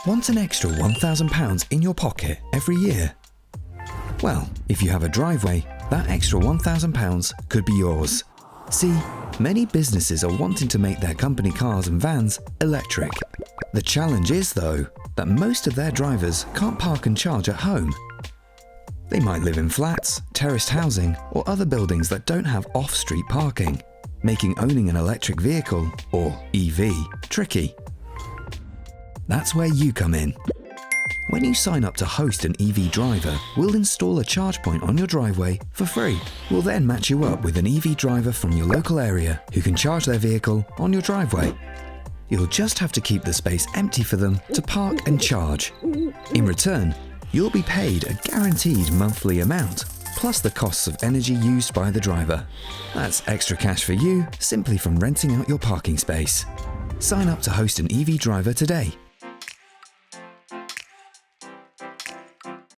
Want an extra £1,000 in your pocket every year? Well, if you have a driveway, that extra £1,000 could be yours. See, many businesses are wanting to make their company cars and vans electric. The challenge is, though, that most of their drivers can't park and charge at home. They might live in flats, terraced housing, or other buildings that don't have off-street parking, making owning an electric vehicle, or EV, tricky. That's where you come in. When you sign up to host an EV driver, we'll install a charge point on your driveway for free. We'll then match you up with an EV driver from your local area who can charge their vehicle on your driveway. You'll just have to keep the space empty for them to park and charge. In return, you'll be paid a guaranteed monthly amount, plus the costs of energy used by the driver. That's extra cash for you simply from renting out your parking space. Sign up to host an EV driver today